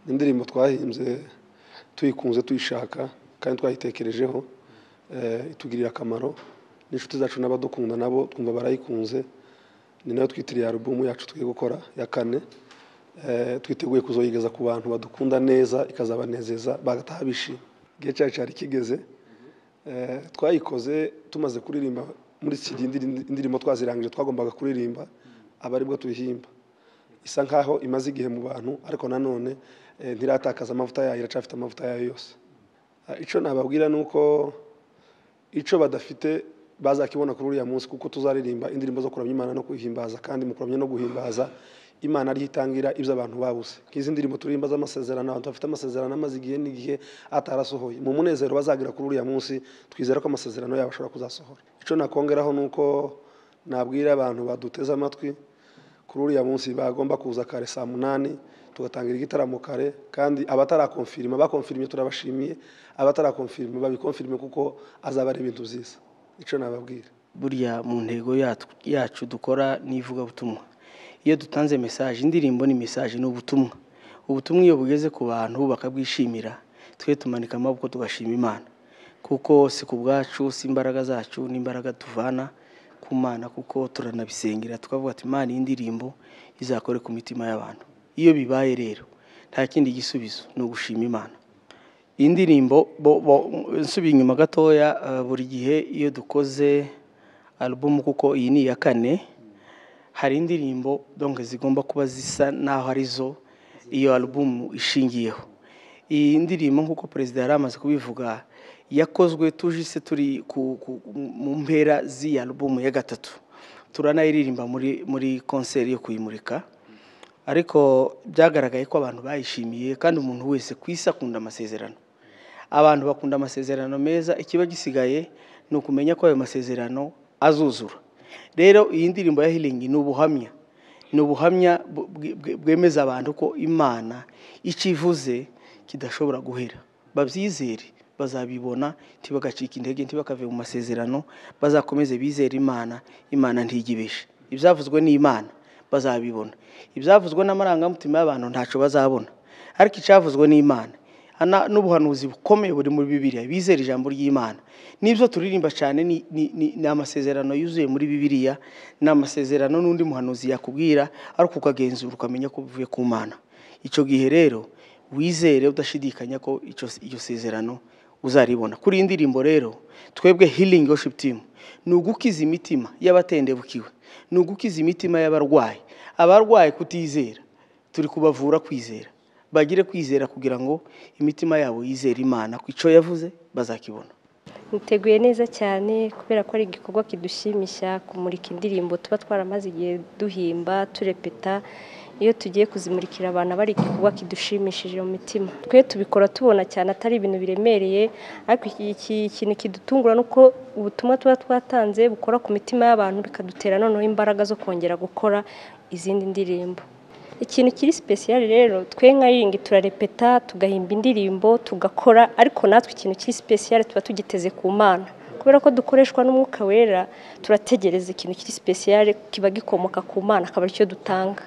indirimbo twahimbye tuyikunze tuyishaka kandi twayitekerejeho itugirira akamaro n'inshuti zacu n'abadukunda nabo twumva barayikunze ni nayo twitiriye album yacu tugiye gukora ya kane twiteguye kuzoyigeza ku bantu badukunda neza ikazabanezeza bagataha bishimye gihe cyari kigeze twayikoze tumaze kuririmba muri iki indirimbo twazirangije twagombaga kuririmba abaribwo tuyihimba isa nkaho imaze igihe mu bantu ariko nanone ntiratakaza amavuta yayo iracafite amavuta yayo yose ico nababwira nuko ico badafite bazakibona kuri uriya munsi kuko tuzaririmba indirimbo zo kuramya Imana no kuhimbaza kandi mu kuramya no guhimbaza Imana ari hitangira ibyo abantu babuze kizi indirimbo turimba z'amasezerano abantu bafite amasezerano amaze igihe n'igihe atarasohoye mu munezero bazagira kuri uriya munsi twizera ko amasezerano yabo ashobora kuzasohora ico nakongeraho nuko nabwira abantu baduteza amatwi kuri uriya munsi bagomba kuza kare saa 8 tugatangira igitaramo kare kandi abatarakonfirma bakonfirmye turabashimiye abatarakonfirma babikonfirme kuko azaba ari ibintu byiza ico nababwira buriya mu ntego yacu dukora nivuga butumwa iyo dutanze message indirimbo ni message n'ubutumwa ubutumwa iyo bugeze ku bantu bakabwishimira twe tumanika amaboko tugashima Imana kuko si ku bwacu si imbaraga zacu n'imbaraga tuvana ku Mana kuko turanabisengera tukavuga ati Imana indirimbo izakore ku mitima y'abantu iyo bibaye rero nta kindi gisubizo no gushima Imana indirimbo nsubiye inyuma gatoya buri gihe iyo dukoze album kuko iyi ni ya kane hari indirimbo donc zigomba kuba zisa naho arizo iyo album ishingiyeho iyi ndirimbo nkuko president yaramaze kubivuga yakozwe tujise turi mu mpera zi album ya gatatu turanayiririmba muri concert yo kuyimurika ariko byagaragaye ko abantu bayishimiye kandi umuntu wese kwisa akunda amasezerano abantu bakunda amasezerano meza ikiba gisigaye no kumenya ko ayo masezerano azuzura rero iyi ndirimbo ya Healing ni ubuhamya bwemeza abantu ko Imana ikivuze kidashobora guhera babyizere bazabibona tibagacika intege ntibakave mu masezerano bazakomeze bizera Imana ntigibeshe ibyavuzwe ni Imana bazabibona ibyavuzwe n'amarangamutima y'abantu ntaco bazabona ariko icavuzwe ni Imana n'ubuhanuzi bukomeye buri muri Bibiliya bizera ijambo ry'Imana nibyo turirimba cyane ni amasezerano yuzuye muri Bibiliya n'amasezerano n'undi muhanuzi yakubwira ariko ukagenzura ukamenya ko bivuye ku Mana ico gihe rero wizere udashidikanya ko iyo sezerano uzaribona kuri indirimbo rero twebwe Healing Worship Team nugukiza imitima y'abatendebukiwe nugukiza imitima y'abarwayi kutizera turi kubavura kwizera bagire kwizera kugira ngo imitima yabo yizere Imana ku ico yavuze bazakibona niteguye neza cyane kubera ko ari igikorwa kidushimisha kumurika indirimbo tuba twaramaze igihe duhimba turepeta iyo tugiye kuzimurikira abantu bari igikorwa kidushimishije mu mitima. Twe tubikora tubona cyane atari ibintu biremereye, ariko iki kintu kidutungura nuko ubutumwa tuba twatanze bukora ku mitima y'abantu bikadutera noneho imbaraga zo kongera gukora izindi ndirimbo. Ikintu kiri special rero twe nka Ring turarepeta tugahimba indirimbo tugakora, ariko natwe ikintu kiri special tuba tugiteze ku Mana. Kubera ko dukoreshwa n'Umwuka Wera turategereza ikintu kiri special kiba gikomoka ku Mana akaba cyo dutanga.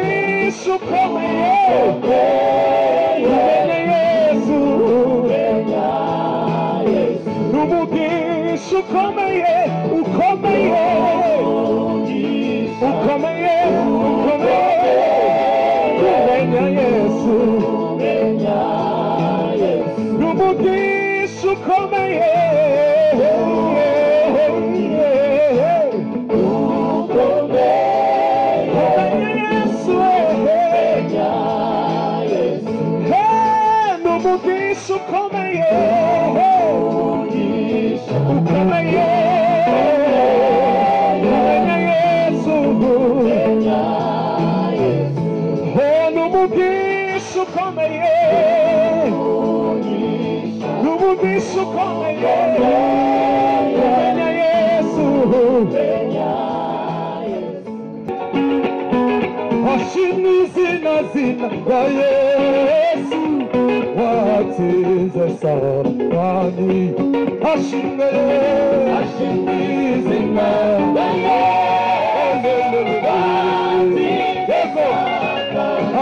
n'umugisha ukomeye kumenya Yesu n'umugisha ukomeye ukomeye ukomeye kumenya Yesu n'umugisha ukomeye n'umugisha ukomeye ukomeye kumenya Yesu n'umugisha ukomeye n'umugisha ukomeye kumenya Yesu hashimwe izina rya Yesu watsinze Satani hashimwe izina rya Yesu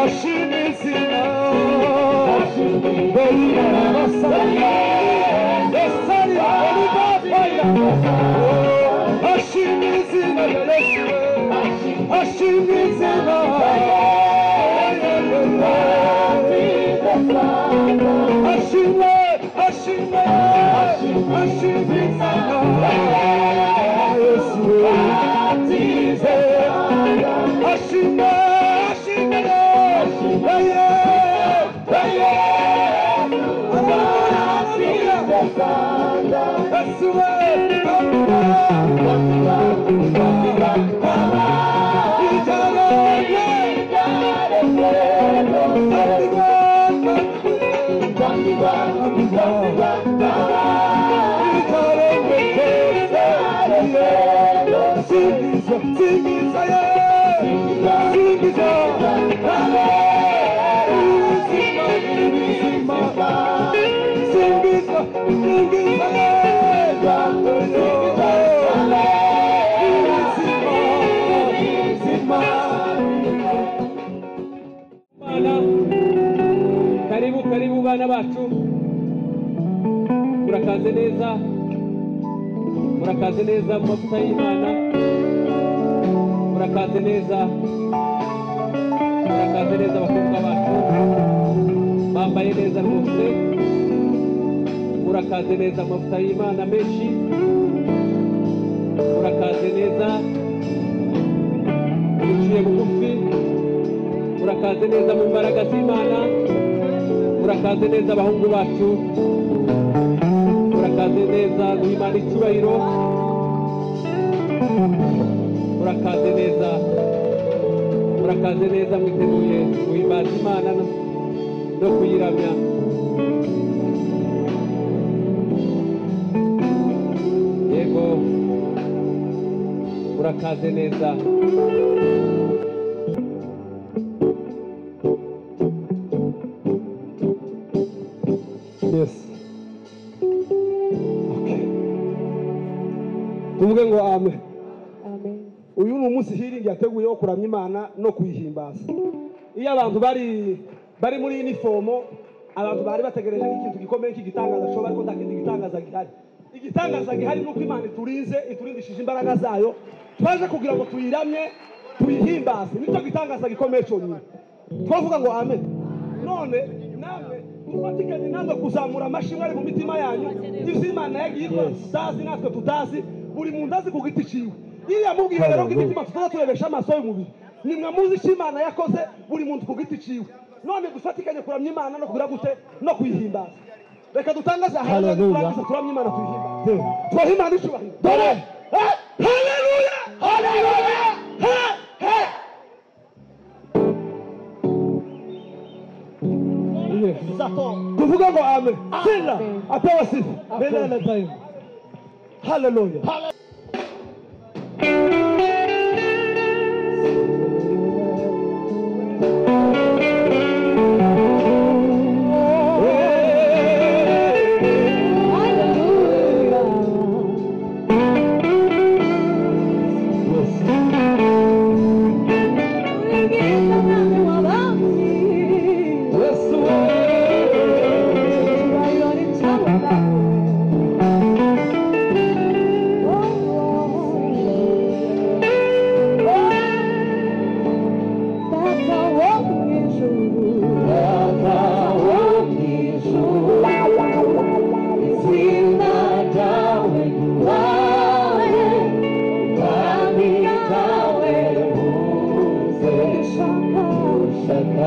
hashimwe izina Karibu bana bacu murakaze neza mu mavuta y'Imana murakaze neza abakobwa bacu bambaye neza rwose murakaze neza mu mavuta y'Imana menshi murakaze neza muciye bugufi murakaze neza mu mbaraga z'Imana murakaze neza abahungu bacu murakaze neza guhimana icyubahiro murakaze neza mwiteguye guhimbaza Imana no kuyiramya yego murakaze neza yes okay tuvuge ngo amen uyu ni umunsi hiringi yateguye wo kuramya Imana no kuyihimbaza iyo abantu bari muri uniformo abantu bari bategereje ikintu gikomeye cy'igitangaza cyo bariko ndakindi igitangaza gihari nuko Imana iturindishije imbaraga zayo twaje kugira ngo tuyiramye tuyihimbaze nicyo gitangaza gikomeye cyonyine twavuga ngo amen none namwe mufatikanye namwe kuzamura amashimwe ari mu mitima yanyu ivyo Imana yagiye tutazi natwe tutazi buri muntu azi ku giti ciwe iyo yamubwiye rero ko imitima tutaza turebesha amaso y'umubiri nimwe muzi icyo Imana yakoze buri muntu ku giti ciwe none dufatikanye kuramya Imana no kugira gute no kuyihimbaza reka dutangaza haleluya turamya Imana tuyihimbaze twaha Imana icubahiro dore haleluya haleluya tuvuga ngo amen sina apewa sifa mbele na time haleluya Come on. It's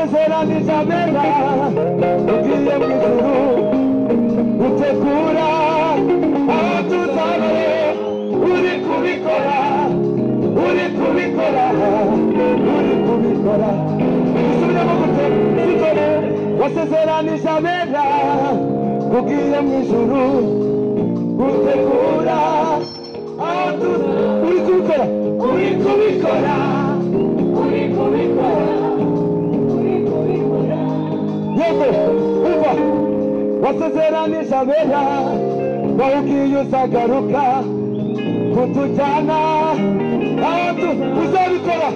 wasezeranije abera ugiye mu ijuru utegura aho tuzabe uri kubikora isubiremo gute sitore wasezeranije abera ugiye mu ijuru utegura aho tuzabe uri kubikora yego umva wasezeranije abera wawugiye uzagaruka kutujyana aho uzabikora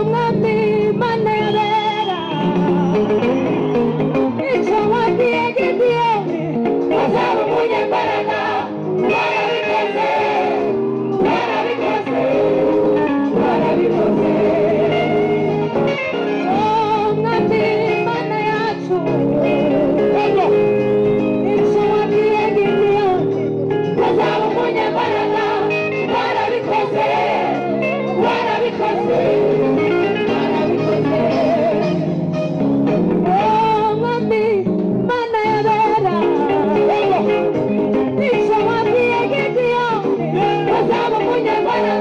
mwami mana yabera icyo wagiye gidiyoni azaba umunyembaraga warabikoze mwami mana yacu icyo wagiye gidiyoni azaba umunyembaraga warabikoze mwami mana yabera icyo wagiye gidiyoni azaba umunyembaraga